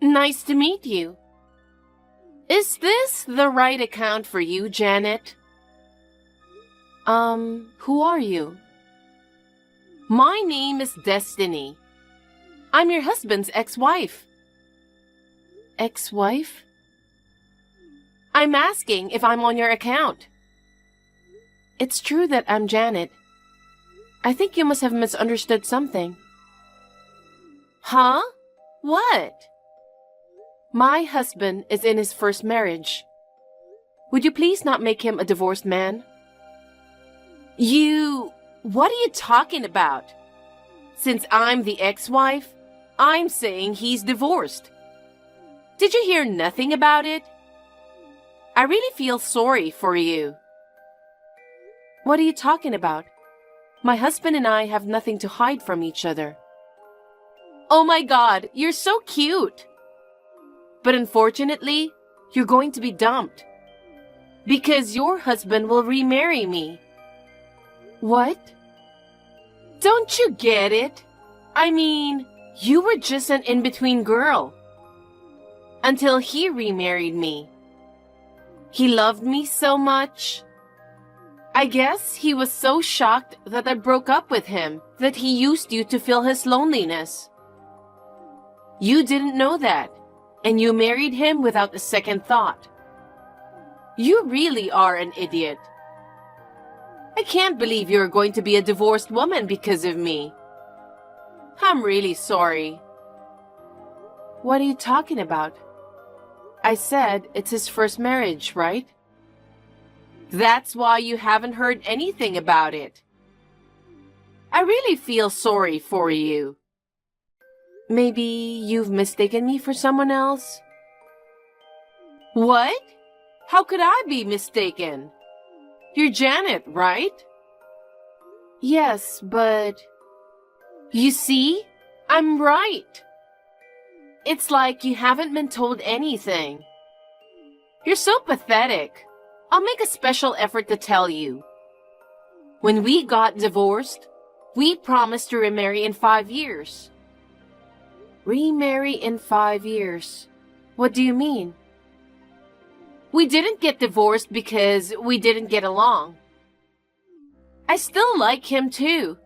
Nice to meet you. Is this the right account for you, Janet? Who are you? My name is Destiny. I'm your husband's ex-wife. Ex-wife? I'm asking if I'm on your account. It's true that I'm Janet. I think you must have misunderstood something. Huh? What? My husband is in his first marriage. Would you please not make him a divorced man? What are you talking about? Since I'm the ex-wife, I'm saying he's divorced. Did you hear nothing about it? I really feel sorry for you. What are you talking about? My husband and I have nothing to hide from each other. Oh my God, you're so cute. But unfortunately, you're going to be dumped. Because your husband will remarry me. What? Don't you get it? I mean, you were just an in-between girl. Until he remarried me. He loved me so much. I guess he was so shocked that I broke up with him that he used you to fill his loneliness. You didn't know that, and you married him without a second thought. You really are an idiot. I can't believe you're going to be a divorced woman because of me. I'm really sorry. What are you talking about? I said it's his first marriage, right? That's why you haven't heard anything about it. I really feel sorry for you. Maybe you've mistaken me for someone else? What? How could I be mistaken? You're Janet, right? Yes, but... You see? I'm right. It's like you haven't been told anything. You're so pathetic. I'll make a special effort to tell you. When we got divorced, we promised to remarry in 5 years. Remarry in 5 years? What do you mean? We didn't get divorced because we didn't get along. I still like him too.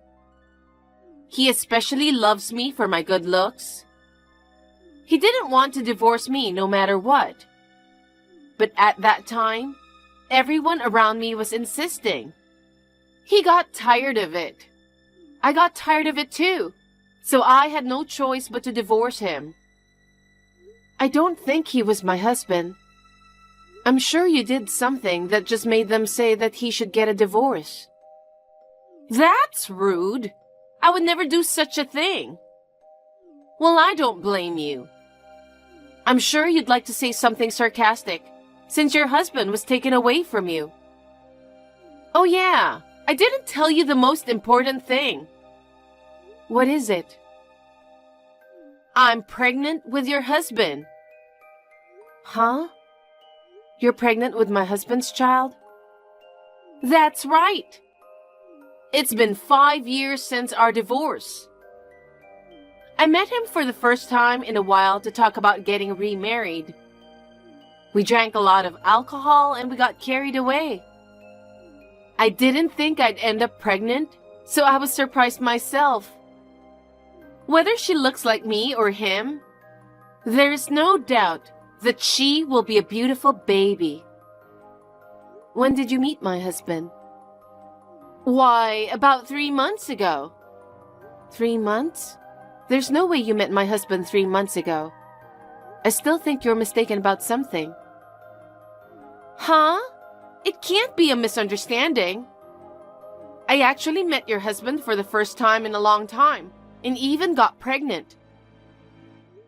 He especially loves me for my good looks. He didn't want to divorce me no matter what. But at that time, everyone around me was insisting. He got tired of it. I got tired of it too, so I had no choice but to divorce him. I don't think he was my husband. I'm sure you did something that just made them say that he should get a divorce. That's rude. I would never do such a thing. Well, I don't blame you. I'm sure you'd like to say something sarcastic, since your husband was taken away from you. Oh yeah, I didn't tell you the most important thing. What is it? I'm pregnant with your husband. Huh? You're pregnant with my husband's child? That's right. It's been 5 years since our divorce. I met him for the first time in a while to talk about getting remarried. We drank a lot of alcohol and we got carried away. I didn't think I'd end up pregnant, so I was surprised myself. Whether she looks like me or him, there's no doubt that she will be a beautiful baby. When did you meet my husband? Why, about 3 months ago. 3 months? There's no way you met my husband 3 months ago. I still think you're mistaken about something. Huh? It can't be a misunderstanding. I actually met your husband for the first time in a long time, and even got pregnant.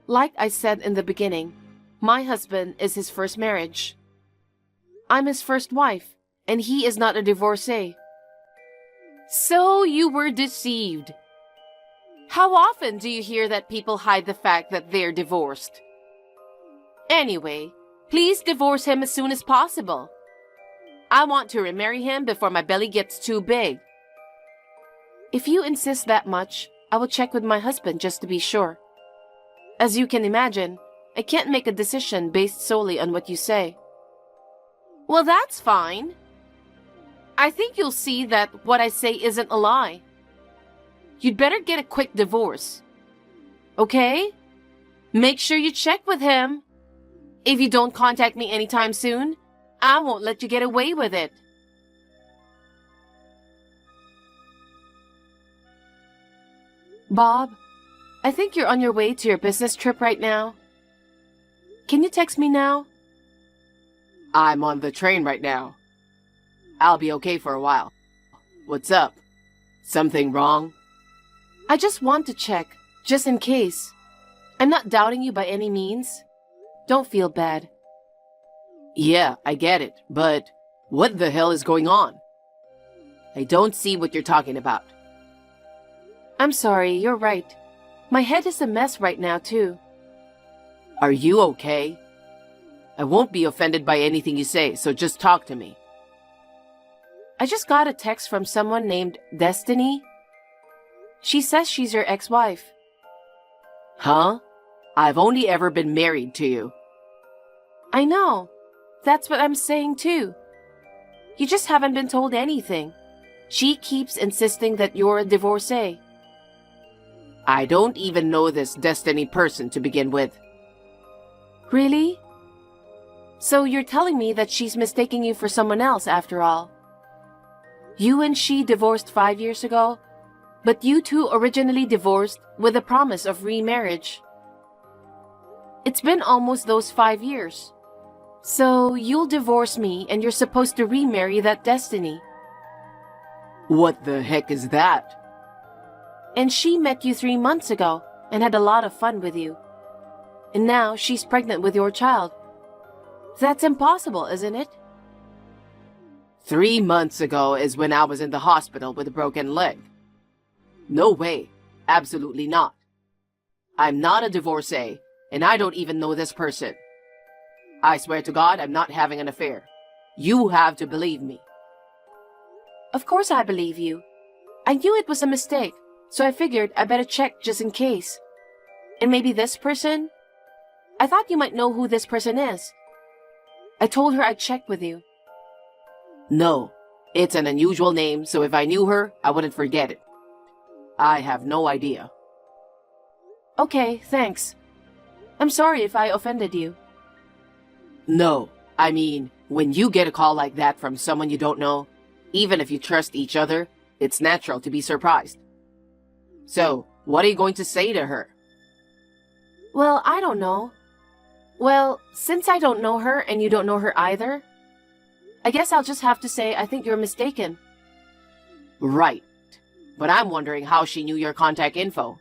Like I said in the beginning, my husband is his first marriage. I'm his first wife, and he is not a divorcee. So you were deceived. How often do you hear that people hide the fact that they're divorced? Anyway, please divorce him as soon as possible. I want to remarry him before my belly gets too big. If you insist that much, I will check with my husband just to be sure. As you can imagine, I can't make a decision based solely on what you say. Well, that's fine. I think you'll see that what I say isn't a lie. You'd better get a quick divorce. Okay? Make sure you check with him. If you don't contact me anytime soon, I won't let you get away with it. Bob, I think you're on your way to your business trip right now. Can you text me now? I'm on the train right now. I'll be okay for a while. What's up? Something wrong? I just want to check, just in case. I'm not doubting you by any means. Don't feel bad. Yeah, I get it, but what the hell is going on? I don't see what you're talking about. I'm sorry, you're right. My head is a mess right now, too. Are you okay? I won't be offended by anything you say, so just talk to me. I just got a text from someone named Destiny. She says she's your ex-wife. Huh? I've only ever been married to you. I know. That's what I'm saying too. You just haven't been told anything. She keeps insisting that you're a divorcee. I don't even know this Destiny person to begin with. Really? So you're telling me that she's mistaking you for someone else after all? You and she divorced 5 years ago, but you two originally divorced with a promise of remarriage. It's been almost those 5 years. So you'll divorce me and you're supposed to remarry that Destiny. What the heck is that? And she met you 3 months ago and had a lot of fun with you. And now she's pregnant with your child. That's impossible, isn't it? 3 months ago is when I was in the hospital with a broken leg. No way. Absolutely not. I'm not a divorcee, and I don't even know this person. I swear to God, I'm not having an affair. You have to believe me. Of course I believe you. I knew it was a mistake, so I figured I better check just in case. And maybe this person? I thought you might know who this person is. I told her I'd check with you. No, it's an unusual name, so if I knew her, I wouldn't forget it. I have no idea. Okay, thanks. I'm sorry if I offended you. No, I mean, when you get a call like that from someone you don't know, even if you trust each other, it's natural to be surprised. So, what are you going to say to her? Well, I don't know. Well, since I don't know her and you don't know her either, I guess I'll just have to say I think you're mistaken. Right. But I'm wondering how she knew your contact info.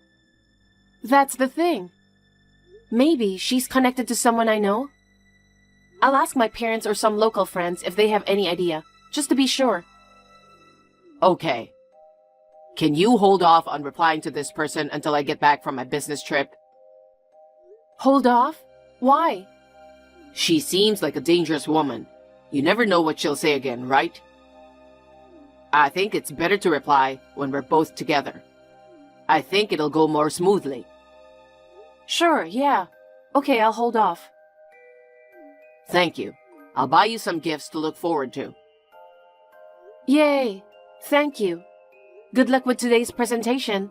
That's the thing. Maybe she's connected to someone I know. I'll ask my parents or some local friends if they have any idea, just to be sure. Okay. Can you hold off on replying to this person until I get back from my business trip? Hold off? Why? She seems like a dangerous woman. You never know what she'll say again, right? I think it's better to reply when we're both together. I think it'll go more smoothly. Sure, yeah. Okay, I'll hold off. Thank you. I'll buy you some gifts to look forward to. Yay! Thank you. Good luck with today's presentation.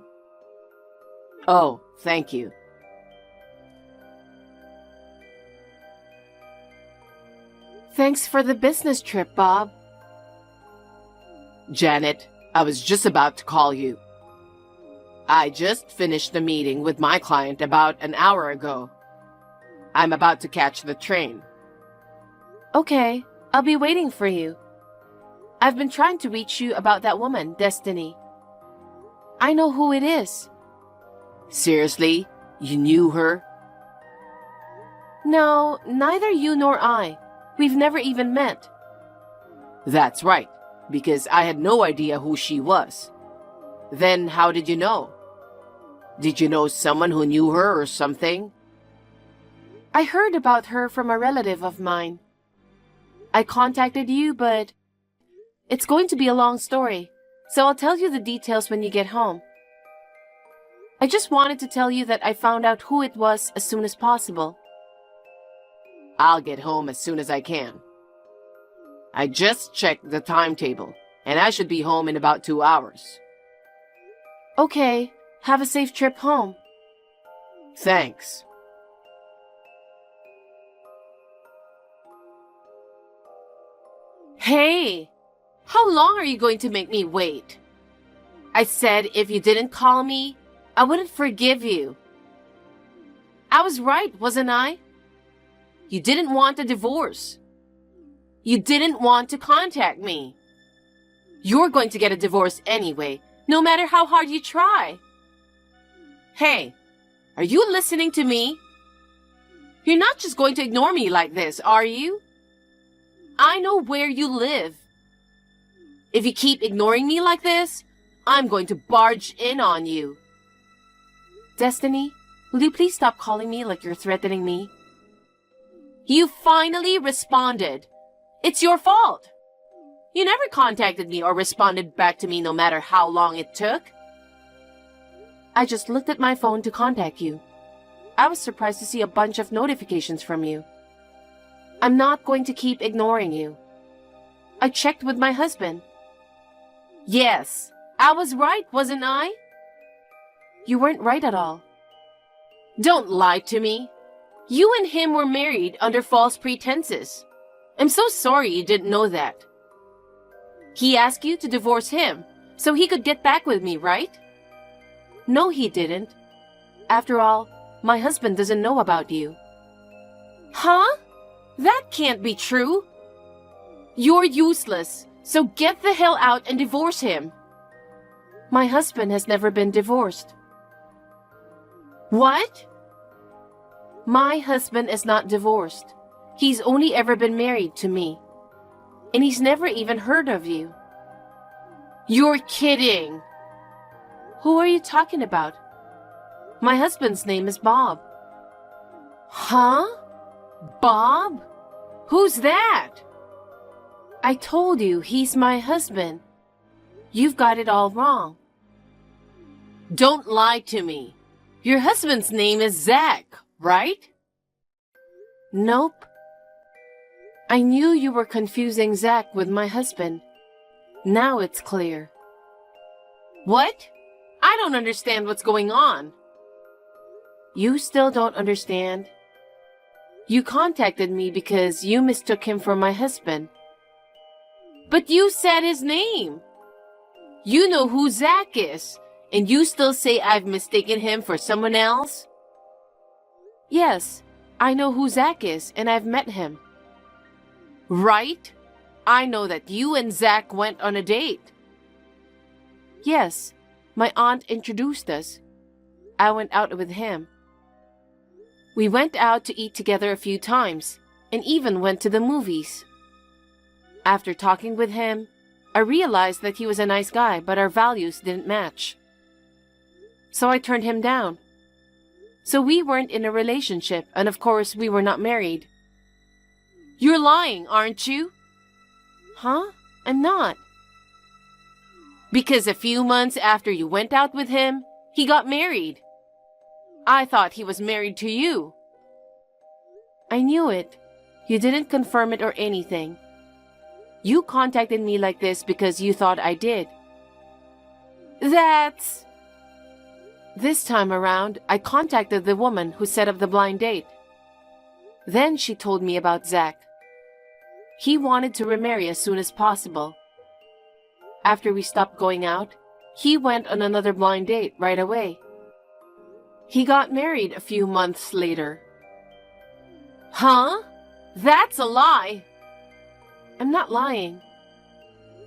Oh, thank you. Thanks for the business trip, Bob. Janet, I was just about to call you. I just finished a meeting with my client about an hour ago. I'm about to catch the train. Okay, I'll be waiting for you. I've been trying to reach you about that woman, Destiny. I know who it is. Seriously? You knew her? No, neither you nor I. We've never even met. That's right, because I had no idea who she was. Then how did you know? Did you know someone who knew her or something? I heard about her from a relative of mine. I contacted you, but it's going to be a long story, so I'll tell you the details when you get home. I just wanted to tell you that I found out who it was as soon as possible. I'll get home as soon as I can. I just checked the timetable, and I should be home in about 2 hours. Okay, have a safe trip home. Thanks. Hey, how long are you going to make me wait? I said if you didn't call me, I wouldn't forgive you. I was right, wasn't I? You didn't want a divorce. You didn't want to contact me. You're going to get a divorce anyway, no matter how hard you try. Hey, are you listening to me? You're not just going to ignore me like this, are you? I know where you live. If you keep ignoring me like this, I'm going to barge in on you. Destiny, will you please stop calling me like you're threatening me? You finally responded. It's your fault. You never contacted me or responded back to me no matter how long it took. I just looked at my phone to contact you. I was surprised to see a bunch of notifications from you. I'm not going to keep ignoring you. I checked with my husband. Yes, I was right, wasn't I? You weren't right at all. Don't lie to me. You and him were married under false pretenses. I'm so sorry you didn't know that. He asked you to divorce him so he could get back with me, right? No, he didn't. After all, my husband doesn't know about you. Huh? That can't be true. You're useless, so get the hell out and divorce him. My husband has never been divorced. What? My husband is not divorced. He's only ever been married to me. And he's never even heard of you. You're kidding. Who are you talking about? My husband's name is Bob. Huh? Bob? Who's that? I told you he's my husband. You've got it all wrong. Don't lie to me. Your husband's name is Zach, right? Nope. I knew you were confusing Zach with my husband. Now it's clear. What? I don't understand what's going on. You still don't understand? You contacted me because you mistook him for my husband. But you said his name. You know who Zach is, and you still say I've mistaken him for someone else? Yes, I know who Zach is, and I've met him. Right? I know that you and Zach went on a date. Yes, my aunt introduced us. I went out with him. We went out to eat together a few times, and even went to the movies. After talking with him, I realized that he was a nice guy, but our values didn't match. So I turned him down. So we weren't in a relationship, and of course we were not married. You're lying, aren't you? Huh? I'm not. Because a few months after you went out with him, he got married. I thought he was married to you. I knew it. You didn't confirm it or anything. You contacted me like this because you thought I did. That's... This time around, I contacted the woman who set up the blind date. Then she told me about Zach. He wanted to remarry as soon as possible. After we stopped going out, he went on another blind date right away. He got married a few months later. Huh? That's a lie. I'm not lying.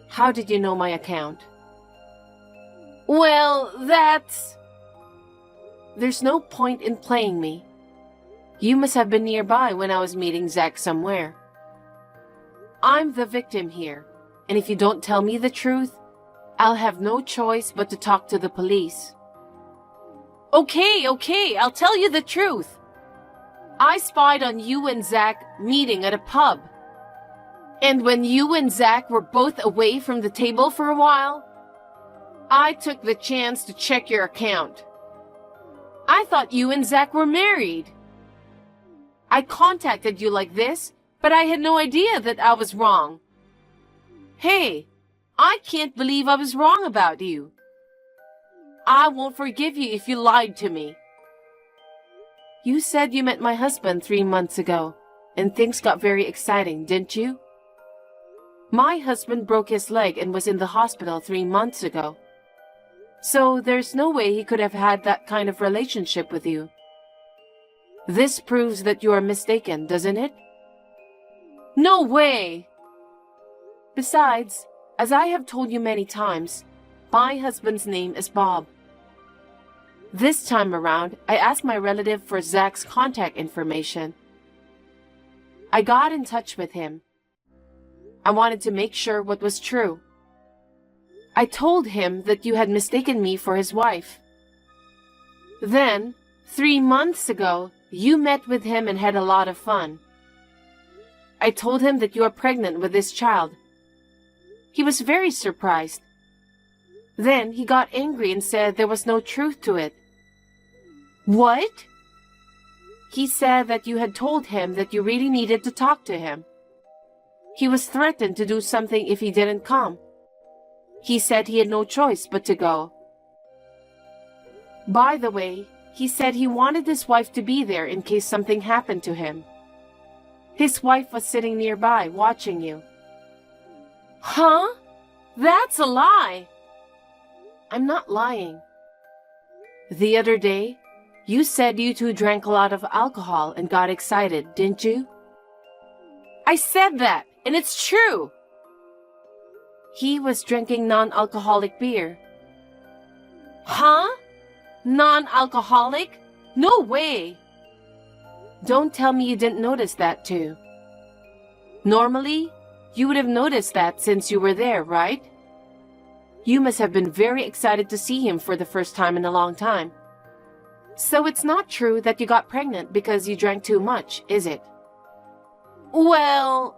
How did you know my account? Well, that's... There's no point in playing me. You must have been nearby when I was meeting Zach somewhere. I'm the victim here, and if you don't tell me the truth, I'll have no choice but to talk to the police. Okay, I'll tell you the truth. I spied on you and Zach meeting at a pub. And when you and Zach were both away from the table for a while, I took the chance to check your account. I thought you and Zach were married. I contacted you like this, but I had no idea that I was wrong. Hey, I can't believe I was wrong about you. I won't forgive you if you lied to me. You said you met my husband 3 months ago, and things got very exciting, didn't you? My husband broke his leg and was in the hospital 3 months ago. So there's no way he could have had that kind of relationship with you. This proves that you are mistaken, doesn't it? No way! Besides, as I have told you many times, my husband's name is Bob. This time around, I asked my relative for Zach's contact information. I got in touch with him. I wanted to make sure what was true. I told him that you had mistaken me for his wife. Then, 3 months ago, you met with him and had a lot of fun. I told him that you are pregnant with this child. He was very surprised. Then he got angry and said there was no truth to it. What? He said that you had told him that you really needed to talk to him. He was threatened to do something if he didn't come. He said he had no choice but to go. By the way, he said he wanted his wife to be there in case something happened to him. His wife was sitting nearby watching you. Huh? That's a lie. I'm not lying. The other day, you said you two drank a lot of alcohol and got excited, didn't you? I said that, and it's true. He was drinking non-alcoholic beer. Huh? Non-alcoholic? No way! Don't tell me you didn't notice that too. Normally, you would have noticed that since you were there, right? You must have been very excited to see him for the first time in a long time. So it's not true that you got pregnant because you drank too much, is it? Well,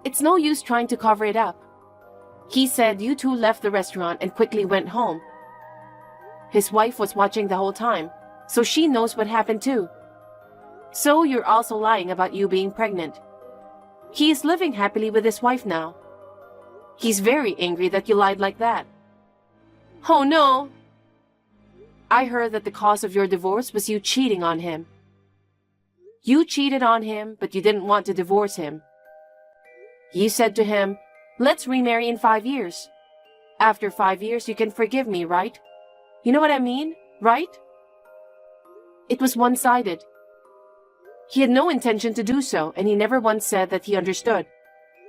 it's no use trying to cover it up. He said you two left the restaurant and quickly went home. His wife was watching the whole time, so she knows what happened too. So you're also lying about you being pregnant. He is living happily with his wife now. He's very angry that you lied like that. Oh no! I heard that the cause of your divorce was you cheating on him. You cheated on him, but you didn't want to divorce him. You said to him, "Let's remarry in 5 years. After 5 years, you can forgive me, right? You know what I mean, right?" It was one-sided. He had no intention to do so, and he never once said that he understood.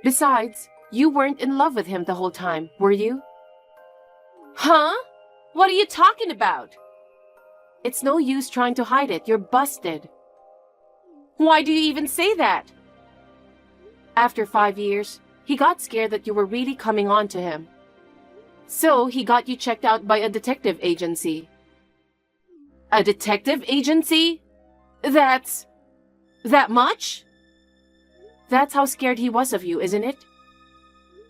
Besides, you weren't in love with him the whole time, were you? Huh? What are you talking about? It's no use trying to hide it. You're busted. Why do you even say that? After 5 years, he got scared that you were really coming on to him. So he got you checked out by a detective agency. A detective agency? That's... that much? That's how scared he was of you, isn't it?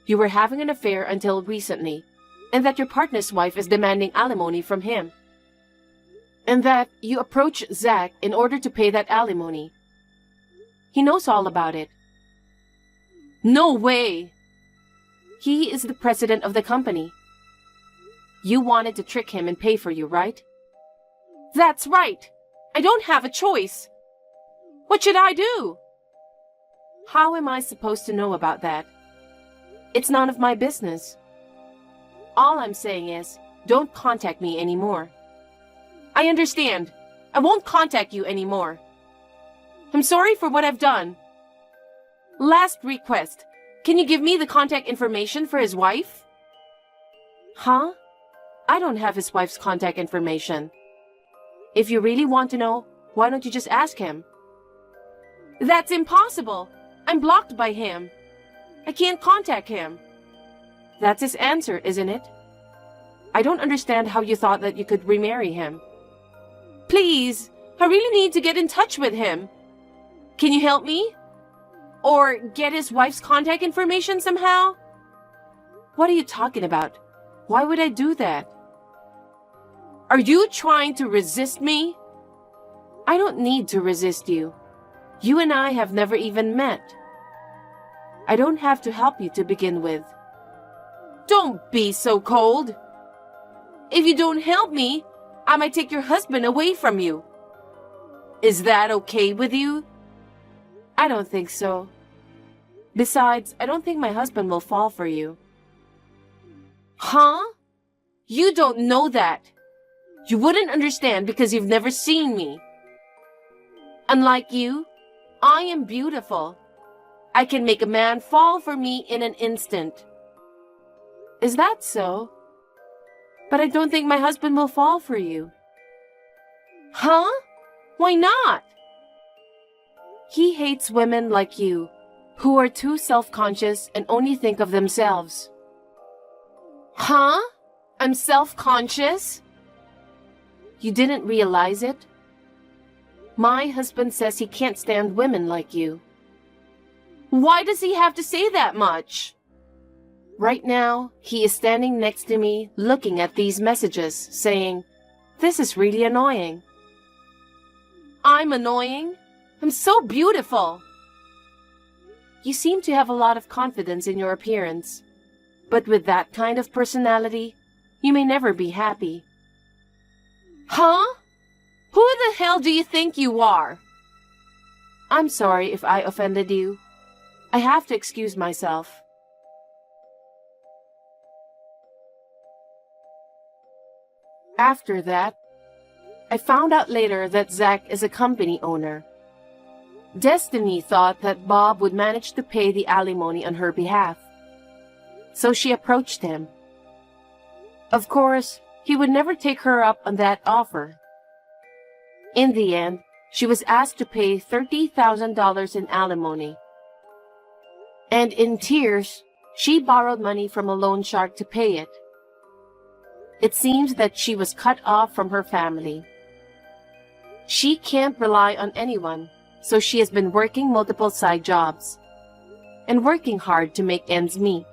You were having an affair until recently, and that your partner's wife is demanding alimony from him. And that you approached Zach in order to pay that alimony. He knows all about it. No way! He is the president of the company. You wanted to trick him and pay for you, right? That's right! I don't have a choice! What should I do? How am I supposed to know about that? It's none of my business. All I'm saying is, don't contact me anymore. I understand. I won't contact you anymore. I'm sorry for what I've done. Last request. Can you give me the contact information for his wife? Huh? I don't have his wife's contact information. If you really want to know, why don't you just ask him? That's impossible. I'm blocked by him. I can't contact him. That's his answer, isn't it? I don't understand how you thought that you could remarry him. Please, I really need to get in touch with him. Can you help me? Or get his wife's contact information somehow? What are you talking about? Why would I do that? Are you trying to resist me? I don't need to resist you. You and I have never even met. I don't have to help you to begin with. Don't be so cold. If you don't help me, I might take your husband away from you. Is that okay with you? I don't think so. Besides, I don't think my husband will fall for you. Huh? You don't know that. You wouldn't understand because you've never seen me. Unlike you, I am beautiful. I can make a man fall for me in an instant. Is that so? But I don't think my husband will fall for you. Huh? Why not? He hates women like you, who are too self-conscious and only think of themselves. Huh? I'm self-conscious? You didn't realize it? My husband says he can't stand women like you. Why does he have to say that much? Right now, he is standing next to me looking at these messages, saying, "This is really annoying." I'm annoying? I'm so beautiful. You seem to have a lot of confidence in your appearance. But with that kind of personality, you may never be happy. Huh? Who the hell do you think you are? I'm sorry if I offended you. I have to excuse myself. After that, I found out later that Zach is a company owner. Destiny thought that Bob would manage to pay the alimony on her behalf. So she approached him. Of course, he would never take her up on that offer. In the end, she was asked to pay $30,000 in alimony. And in tears, she borrowed money from a loan shark to pay it. It seems that she was cut off from her family. She can't rely on anyone, so she has been working multiple side jobs and working hard to make ends meet.